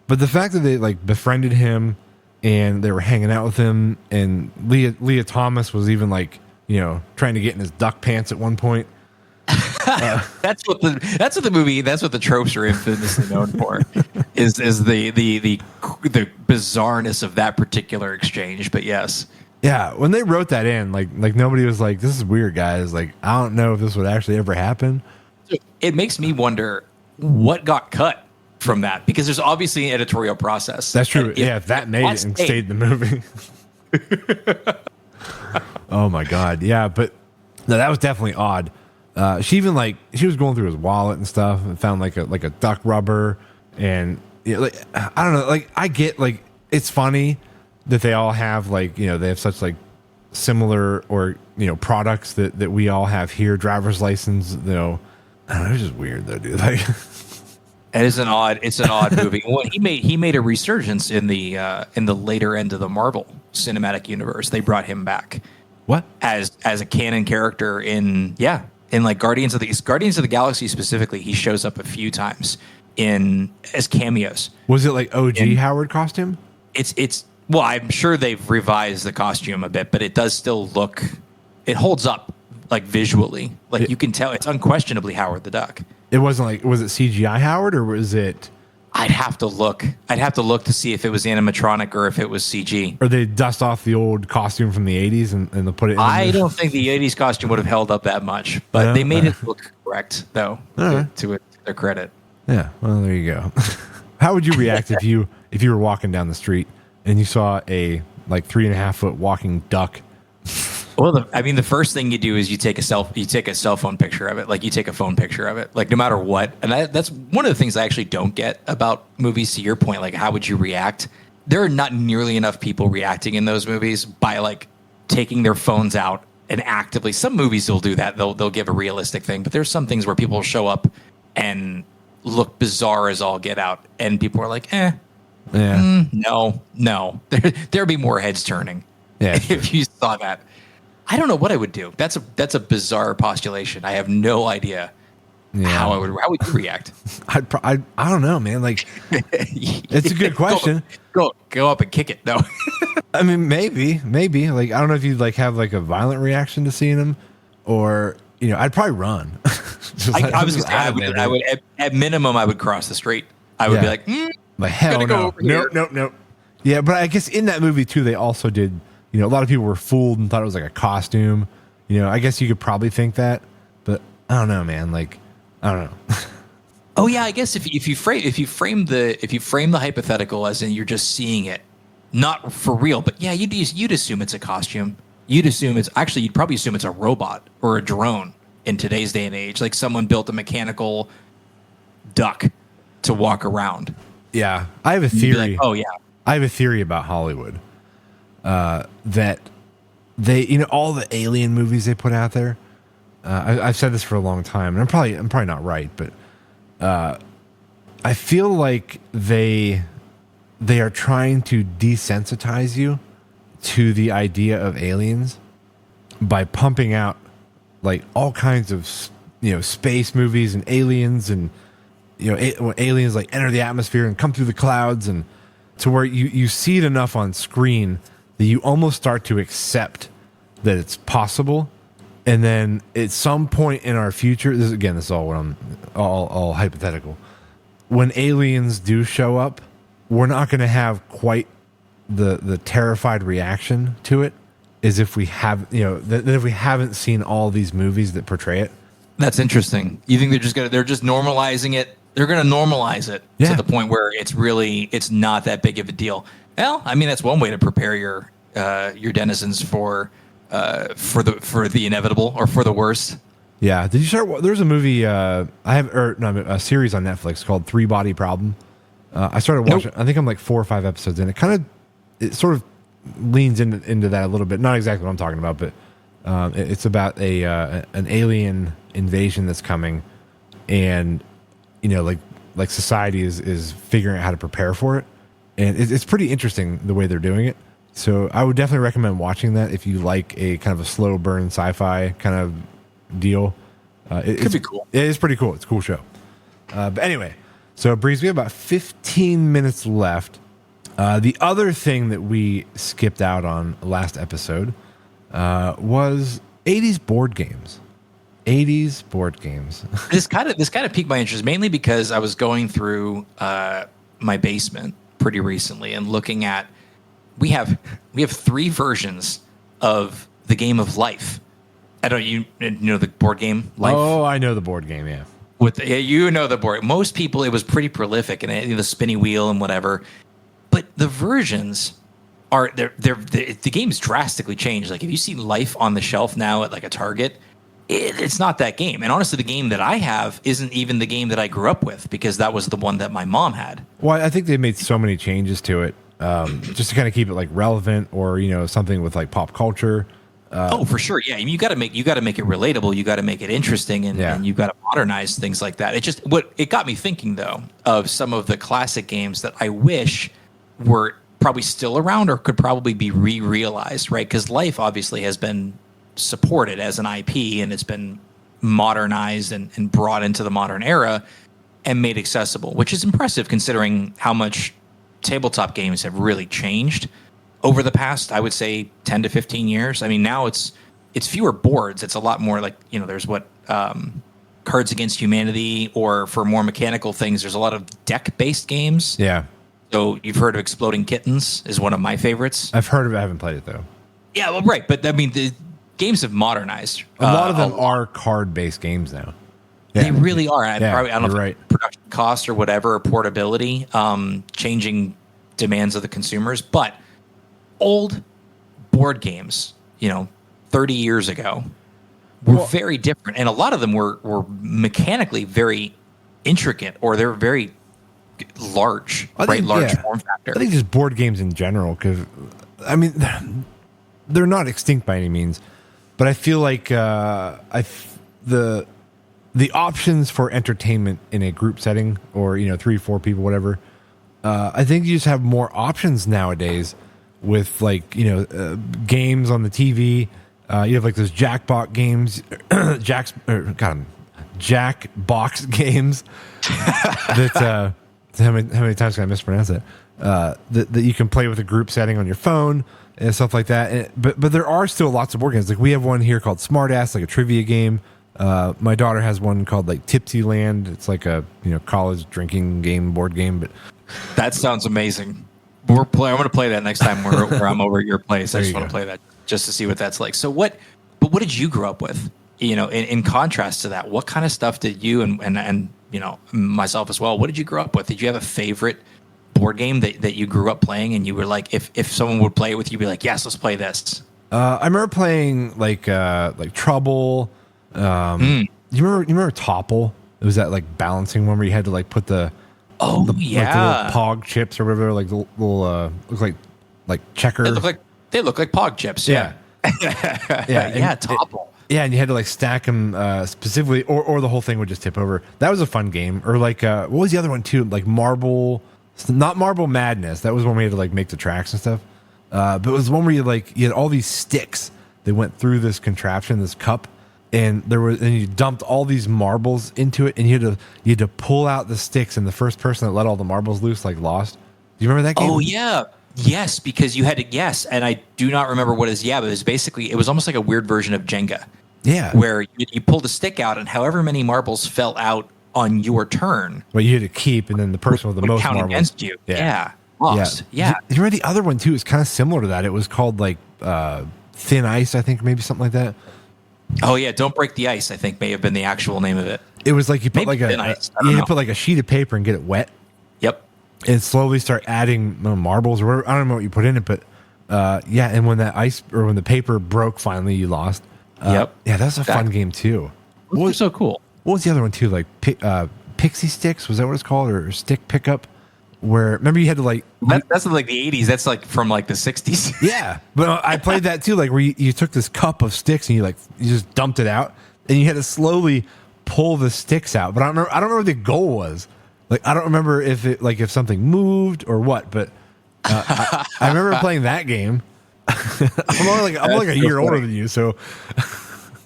the fact that they like befriended him and they were hanging out with him, and Leah Thomas was even like, trying to get in his duck pants at one point. That's what the tropes are infamously known for is the bizarreness of that particular exchange. But yes, yeah, when they wrote that in, like nobody was like, this is weird, guys. Like, I don't know if this would actually ever happen. It makes me wonder what got cut from that, because there's obviously an editorial process. That's true. If that made it and stayed in the movie. Oh my God. Yeah. But no, that was definitely odd. She was going through his wallet and stuff and found like a duck rubber, and I don't know, like I get like it's funny that they all have they have such like similar or products that we all have here, driver's license, I don't know, it's just weird though, dude. Like it's an odd movie. Well, he made a resurgence in the later end of the Marvel Cinematic Universe. They brought him back. What? As a canon character in like Guardians of the Galaxy specifically. He shows up a few times as cameos. Was it like OG Howard costume? Well, I'm sure they've revised the costume a bit, but it does still it holds up like visually. Like you can tell it's unquestionably Howard the Duck. It wasn't like, was it CGI Howard or was it? I'd have to look to see if it was animatronic or if it was CG. Or they dust off the old costume from the 80s and they'll put it in. I don't think the 80s costume would have held up that much, but they made it look correct, though, to their credit. Yeah, well, there you go. How would you react if you were walking down the street and you saw a like 3.5-foot walking duck. Well, the first thing you do is you take a cell phone picture of it. Like, you take a phone picture of it, like, no matter what. And that's one of the things I actually don't get about movies, to your point. Like, how would you react? There are not nearly enough people reacting in those movies by, like, taking their phones out and actively. Some movies will do that. They'll give a realistic thing. But there's some things where people show up and look bizarre as all get out. And people are like, no. There'd be more heads turning if you saw that. I don't know what I would do. That's a bizarre postulation. I have no idea how would you react? I don't know, man. Like, it's a good question. Go up and kick it, though. I mean, maybe. Like, I don't know if you'd like have like a violent reaction to seeing him, or I'd probably run. I was I would at minimum I would cross the street. I would be like hell no, nope. Yeah, but I guess in that movie too, they also did. A lot of people were fooled and thought it was like a costume. I guess you could probably think that, but I don't know, man. Like, I don't know. Oh yeah, I guess if you frame the hypothetical as in you're just seeing it, not for real, but yeah, you'd assume it's a costume. You'd probably assume it's a robot or a drone in today's day and age. Like, someone built a mechanical duck to walk around. Yeah, I have a theory. Like, oh yeah, I have a theory about Hollywood. That they, all the alien movies they put out there. I've said this for a long time, and I'm probably not right, but I feel like they are trying to desensitize you to the idea of aliens by pumping out like all kinds of space movies and aliens, and aliens like enter the atmosphere and come through the clouds, and to where you see it enough on screen that you almost start to accept that it's possible. And then at some point in our future, this is all what I'm all hypothetical. When aliens do show up, we're not going to have quite the terrified reaction to it as if we have, that if we haven't seen all these movies that portray it. That's interesting. You think they're just normalizing it? They're going to normalize it to the point where it's not that big of a deal. Well, I mean, that's one way to prepare your denizens for the inevitable or for the worst. Yeah. Did you start? There's a movie a series on Netflix called 3 Body Problem. I started watching. I think I'm like 4 or 5 episodes in. It sort of leans into that a little bit. Not exactly what I'm talking about, but it's about an alien invasion that's coming, and like society is figuring out how to prepare for it. And it's pretty interesting the way they're doing it. So I would definitely recommend watching that if you like a kind of a slow burn sci-fi kind of deal. It could be cool. It is pretty cool. It's a cool show. But anyway, so Breeze, we have about 15 minutes left. The other thing that we skipped out on last episode was 80s board games. 80s board games. This kind of piqued my interest, mainly because I was going through my basement pretty recently and looking at we have 3 versions of the game of Life. I don't you know the board game Life? Oh, I know the board game, yeah. The board. Most people, it was pretty prolific, and the spinny wheel and whatever. But the versions are the game's drastically changed. Like, if you see Life on the shelf now at like a Target, it's not that game. And honestly, the game that I have isn't even the game that I grew up with, because that was the one that my mom had. Well, I think they made so many changes to it just to kind of keep it like relevant, or something with like pop culture. For sure, yeah. I mean, you got to make it relatable. You got to make it interesting, and you got to modernize things like that. It got me thinking though of some of the classic games that I wish were probably still around or could probably be re-realized, right? Because Life obviously has been supported as an IP, and it's been modernized and brought into the modern era and made accessible, which is impressive considering how much tabletop games have really changed over the past, I would say, 10 to 15 years. I mean, now it's fewer boards. It's a lot more like, there's Cards Against Humanity, or for more mechanical things, there's a lot of deck-based games. Yeah. So you've heard of Exploding Kittens is one of my favorites. I've heard of it. I haven't played it, though. Yeah, well, right. But, I mean, the games have modernized. A lot of them are card-based games now. Yeah. They really are. I don't know if production costs or whatever, or portability, changing demands of the consumers. But old board games, 30 years ago were very different. And a lot of them were mechanically very intricate, or they're very large, large form factor. I think just board games in general, because, I mean, they're not extinct by any means, but I feel like the options for entertainment in a group setting, or 3-4 people, whatever, I think you just have more options nowadays with games on the TV. You have like those Jackbox games, Jackbox games. That how many times can I mispronounce it? That you can play with a group setting on your phone and stuff like that. But there are still lots of board games. Like we have one here called Smartass, like a trivia game. My daughter has one called like Tipsy Land. It's like a college drinking game, board game. But that sounds amazing. I'm going to play that next time where I'm over at your place. I just want to play that just to see what that's like. So what did you grow up with? In contrast to that, what kind of stuff did you and myself as well, what did you grow up with? Did you have a favorite board game that you grew up playing, and you were like, if someone would play it with you, you'd be like, yes, let's play this? I remember playing like Trouble. You remember Topple? It was that like balancing one where you had to like put the little Pog chips or whatever, like the little look like checker. They look like Pog chips. Yeah. Topple. And you had to like stack them specifically, or the whole thing would just tip over. That was a fun game. Or like, what was the other one too? Like not Marble Madness. That was when we had to like make the tracks and stuff. But it was one where you had all these sticks that went through this contraption, this cup, and you dumped all these marbles into it, and you had to pull out the sticks, and the first person that let all the marbles loose lost. Do you remember that game? Oh yeah. Yes, because you had to guess, and I do not remember what it is. Yeah, but it was almost like a weird version of Jenga. Yeah. Where you pulled a stick out, and however many marbles fell out on your turn, well, you had to keep, and then the person with the most count marbles against you. Yeah. Lost. Yeah. You remember the other one too? It's kind of similar to that. It was called like Thin Ice, I think, maybe something like that. Oh yeah, Don't Break the Ice, I think may have been the actual name of it. It was like you put you put like a sheet of paper and get it wet. Yep. And slowly start adding marbles or whatever. I don't know what you put in it, but and when that ice or when the paper broke, finally you lost. Yep. Yeah, that's a fun game too. What was so cool? What was the other one too? Like Pixie Sticks, was that what it's called, or Stick Pickup? Where remember you had to like that's like the 80s. That's like from like the 60s. Yeah, but I played that too. Like where you took this cup of sticks and you just dumped it out, and you had to slowly pull the sticks out. But I don't know what the goal was. Like I don't remember if something moved or what. But I remember playing that game. I'm like a year older than you, so.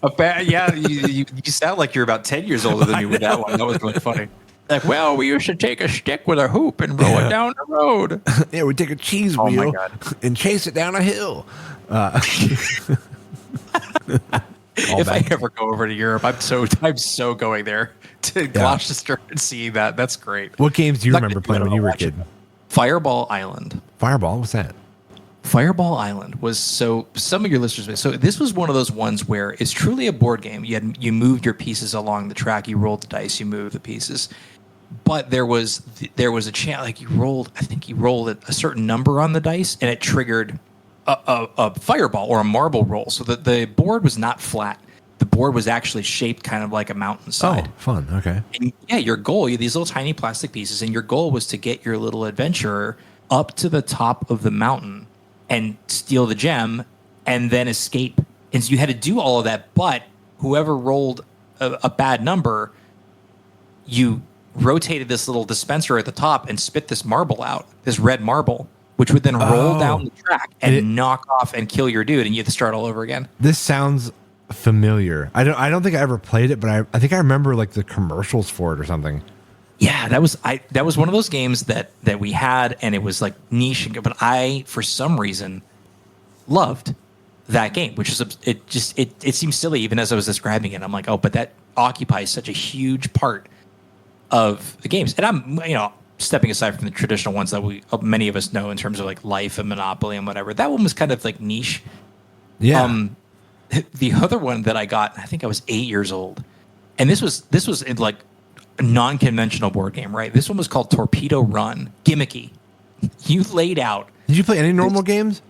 You sound like you're about 10 years older than me with that one. That was really funny. Like, well, we used to take a stick with a hoop and roll it down the road. Yeah, we'd take a cheese wheel and chase it down a hill. If I ever go over to Europe, I'm so going there to Gloucester and seeing that. That's great. What games do you remember playing when you were a kid? Fireball Island. Fireball? What's that? Fireball Island was some of your listeners. So this was one of those ones where it's truly a board game. You moved your pieces along the track. You rolled the dice. You moved the pieces. But there was a chance, like you rolled a certain number on the dice, and it triggered a fireball or a marble roll. So the board was not flat. The board was actually shaped kind of like a mountainside. Oh, fun. Okay. And your goal, you had these little tiny plastic pieces, and your goal was to get your little adventurer up to the top of the mountain and steal the gem and then escape. And so you had to do all of that, but whoever rolled a bad number, you rotated this little dispenser at the top and spit this marble out, this red marble, which would then roll down the track and knock off and kill your dude, and you have to start all over again. This sounds familiar. I don't think I ever played it, but I think I remember like the commercials for it or something. Yeah, that was one of those games that we had, and it was like niche, but I for some reason loved that game, which is it seems silly even as I was describing it. I'm like, oh, but that occupies such a huge part of the games. And I'm stepping aside from the traditional ones that many of us know in terms of like Life and Monopoly and whatever. That one was kind of like niche. Yeah. The other one that I got, I think I was 8 years old, and this was in like a non-conventional board game, right? This one was called Torpedo Run. Gimmicky. You laid out. Did you play any normal games?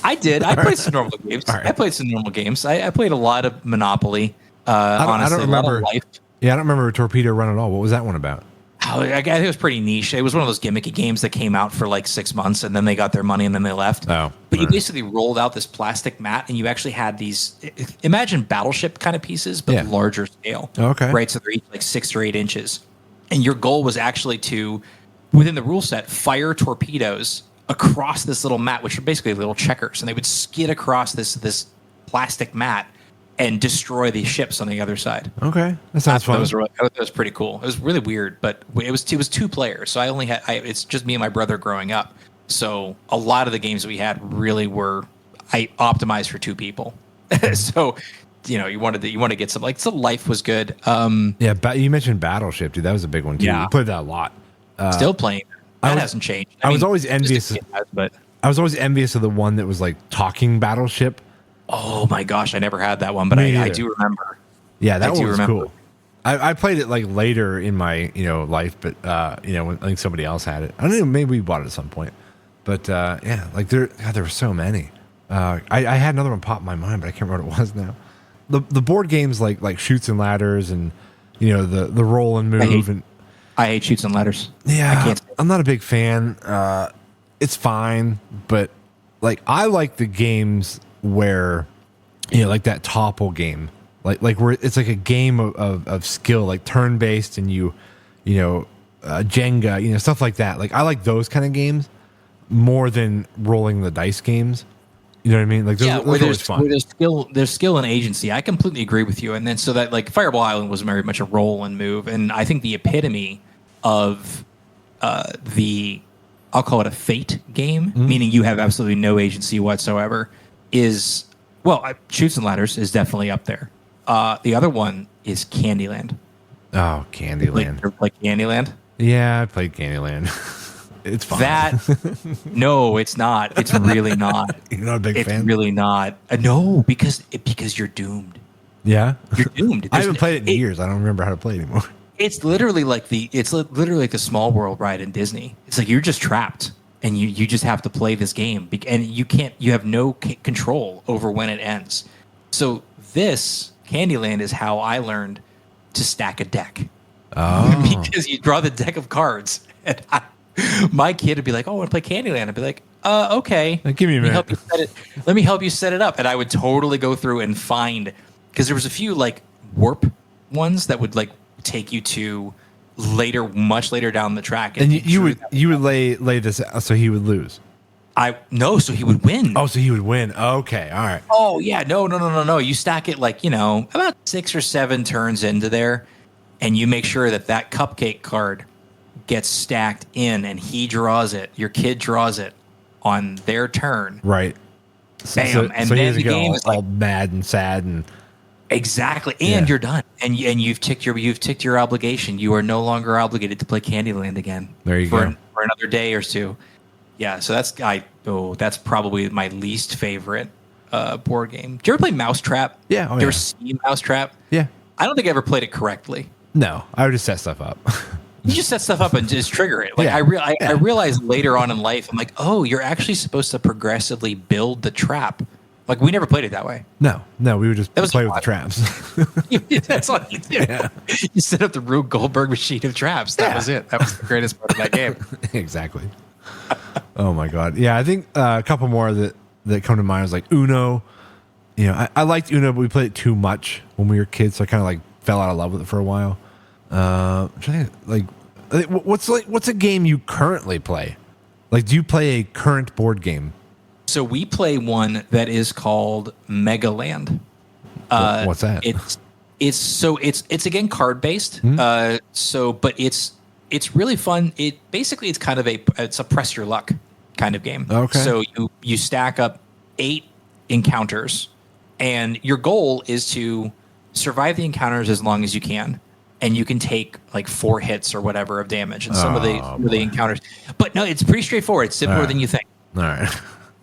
I did. I played some normal games. Right. I played some normal games. I played a lot of Monopoly. I don't remember. Life. Yeah, I don't remember Torpedo Run at all. What was that one about? Oh, I think it was pretty niche. It was one of those gimmicky games that came out for like 6 months, and then they got their money, and then they left. Oh, but you basically rolled out this plastic mat, and you actually had these. Imagine Battleship kind of pieces, but larger scale. Okay, right. So they're each like 6 or 8 inches, and your goal was actually to, within the rule set, fire torpedoes across this little mat, which are basically little checkers, and they would skid across this plastic mat and destroy the ships on the other side. Okay, that sounds fun. That was pretty cool. It was really weird, but it was 2 players, so it's just me and my brother growing up. So a lot of the games we had really were optimized for 2 people. So you wanted to get some so Life was good. You mentioned Battleship, dude. That was a big one too. Yeah. We played that a lot. Still playing. That hasn't changed. I was always envious. But I was always envious of the one that was like talking Battleship. Oh my gosh, I never had that one, but I do remember. Yeah, that one was cool. I played it like later in my life, but when I think somebody else had it. I don't know, maybe we bought it at some point. But there were so many. I had another one pop in my mind, but I can't remember what it was now. The board games like Chutes and Ladders and the roll and move I hate Chutes and Ladders. Yeah, I'm not a big fan. It's fine, but like I like the games where like that topple game, like where it's like a game of skill, like turn based, and Jenga, stuff like that. Like I like those kind of games more than rolling the dice games. You know what I mean? Like those fun. Where there's skill and agency. I completely agree with you. And then so that like Fireball Island was very much a roll and move, and I think the epitome of I'll call it a fate game, meaning you have absolutely no agency whatsoever. Chutes and Ladders is definitely up there. The other one is Candyland. Oh, Candyland. Like Candyland? Yeah, I played Candyland. It's fun. No, it's not. It's really not. You're not a big fan? It's really not. No, because you're doomed. Yeah? You're doomed. I haven't played it in years. I don't remember how to play it anymore. It's literally like the Small World ride in Disney. It's like you're just trapped. And you just have to play this game, and you have no control over when it ends. So this Candyland is how I learned to stack a deck. Oh. Because you draw the deck of cards, and my kid would be like, "Oh, I want to play Candyland." I'd be like, "Okay, give me a minute. Let me help you set it up." And I would totally go through and find, because there was a few like warp ones that would like take you to much later down the track, and you would lay this out so he would lose. So he would win. Oh, so he would win. Okay, all right. Oh yeah, no. You stack it like about 6 or 7 turns into there, and you make sure that cupcake card gets stacked in, and he draws it. Your kid draws it on their turn. Right. Bam, and then the game is all mad and sad and. Exactly, and you're done, and you've ticked your obligation. You are no longer obligated to play Candyland again. There you go. For another day or 2. Yeah, so that's probably my least favorite board game. Did you ever play Mousetrap? Yeah, you ever seen Mousetrap? Yeah. I don't think I ever played it correctly. No, I would just set stuff up. You just set stuff up and just trigger it. Like I realized later on in life, I'm like, oh, you're actually supposed to progressively build the trap. Like, we never played it that way. No, we would just play with the traps. That's all you do. Yeah. You set up the Rube Goldberg machine of traps. That was it. That was the greatest part of that game. Exactly. Oh, my God. Yeah, I think a couple more that come to mind was like Uno. I liked Uno, but we played it too much when we were kids, so I kind of like fell out of love with it for a while. I'm trying to think, what's a game you currently play? Like, do you play a current board game? So we play one that is called Megaland. What's that? It's again card based. But it's really fun. It's kind of it's a press your luck kind of game. Okay. So you stack up 8 encounters, and your goal is to survive the encounters as long as you can. And you can take like 4 hits or whatever of damage, and some of the encounters. But no, it's pretty straightforward. It's simpler than you think. All right.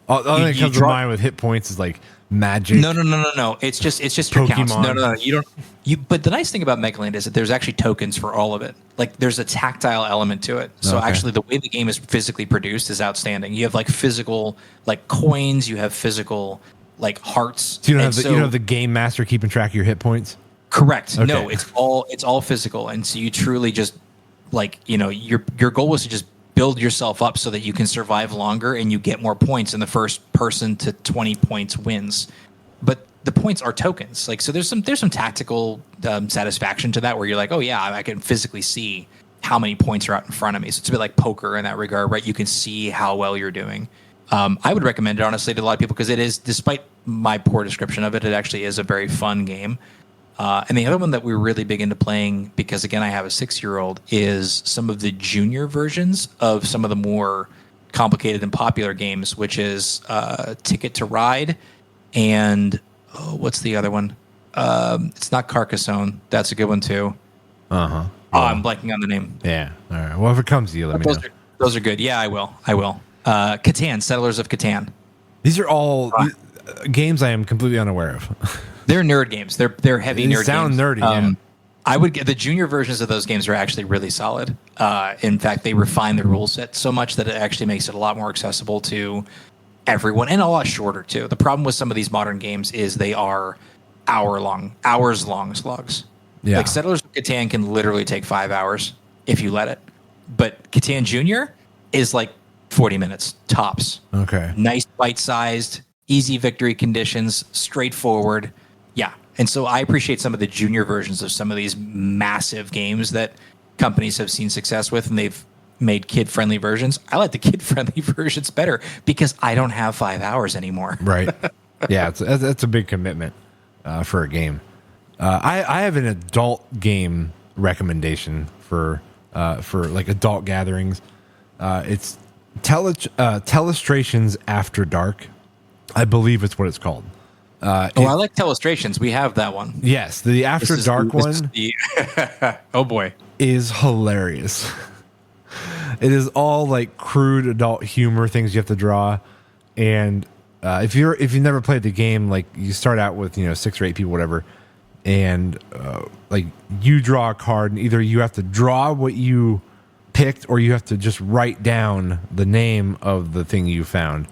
All that comes to mind with hit points is like Magic. No. It's just your counts. Pokemon. No. You don't. But the nice thing about Mega Land is that there's actually tokens for all of it. Like there's a tactile element to it. So actually, the way the game is physically produced is outstanding. You have like physical like coins. You have physical like hearts. So you don't have the game master keeping track of your hit points. Correct. Okay. No, it's all physical, and so you truly just like your goal was to just build yourself up so that you can survive longer and you get more points, and the first person to 20 points wins. But the points are tokens. Like so, there's some tactical satisfaction to that where you're like, oh yeah, I can physically see how many points are out in front of me. So it's a bit like poker in that regard, right? You can see how well you're doing. I would recommend it honestly to a lot of people because it is, despite my poor description of it, it actually is a very fun game. And the other one that we're really big into playing, because again, I have a 6-year-old, is some of the junior versions of some of the more complicated and popular games, which is Ticket to Ride and what's the other one? It's not Carcassonne. That's a good one too. Oh, I'm blanking on the name. Yeah. All right. Well, if it comes to you, let me know. Those are good. Yeah, I will. Catan, Settlers of Catan. These are all games I am completely unaware of. They're nerd games. They're heavy nerd games. They sound nerdy, yeah. I would get the junior versions of those games are actually really solid. In fact, they refine the rule set so much that it actually makes it a lot more accessible to everyone and a lot shorter too. The problem with some of these modern games is they are hours long slugs. Yeah. Like Settlers of Catan can literally take 5 hours if you let it. But Catan Junior is like 40 minutes tops. Okay. Nice bite-sized, easy victory conditions, straightforward. Yeah. And so I appreciate some of the junior versions of some of these massive games that companies have seen success with, and they've made kid-friendly versions. I like the kid-friendly versions better because I don't have 5 hours anymore. Right. Yeah, that's a big commitment for a game. I have an adult game recommendation for like adult gatherings. It's Telestrations After Dark. I believe it's what it's called. I like Telestrations. We have that one. Yes, the After Dark one. Oh boy, is hilarious. It is all like crude adult humor things you have to draw, and if you've never played the game, like you start out with 6 or 8 people, whatever, and like you draw a card, and either you have to draw what you picked or you have to just write down the name of the thing you found.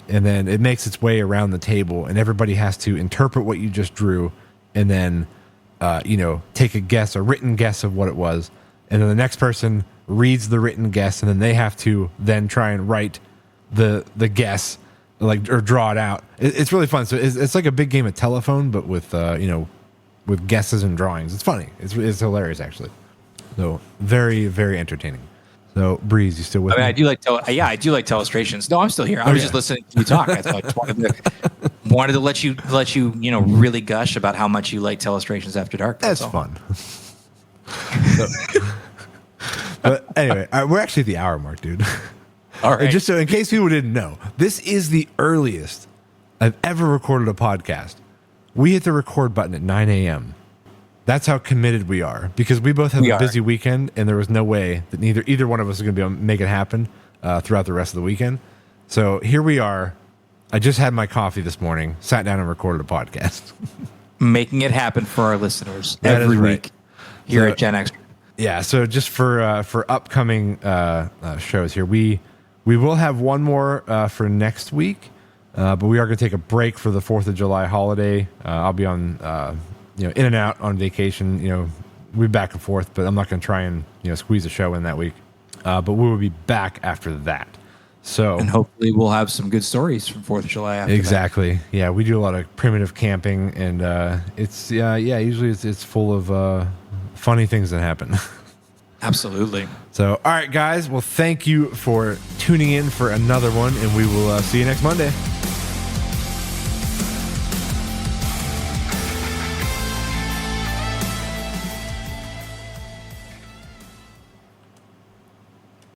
And then it makes its way around the table, and everybody has to interpret what you just drew, and then, take a written guess of what it was. And then the next person reads the written guess, and then they have to then try and write the guess, or draw it out. It's really fun. So it's like a big game of telephone, but with with guesses and drawings. It's funny. It's hilarious actually. So very, very entertaining. So, Breeze, you still with me? I do like Telestrations. No, I'm still here. I was just listening to you talk. I thought wanted to let you really gush about how much you like Telestrations After Dark. That's fun. But anyway, we're actually at the hour mark, dude. All right. And just so in case people didn't know, this is the earliest I've ever recorded a podcast. We hit the record button at 9 a.m. That's how committed we are, because we both have a busy weekend, and there was no way that either one of us is going to be able to make it happen throughout the rest of the weekend. So here we are. I just had my coffee this morning, sat down and recorded a podcast. Making it happen for our listeners every week here at Gen Extra. Yeah, so just for upcoming shows here, we will have one more for next week, but we are going to take a break for the 4th of July holiday. I'll be on... in and out on vacation, we'll be back and forth, but I'm not going to try and, squeeze a show in that week. But we will be back after that. So, and hopefully we'll have some good stories from 4th of July after exactly. That. Yeah, we do a lot of primitive camping, and it's usually it's full of funny things that happen. Absolutely. So, all right, guys. Well, thank you for tuning in for another one, and we will see you next Monday.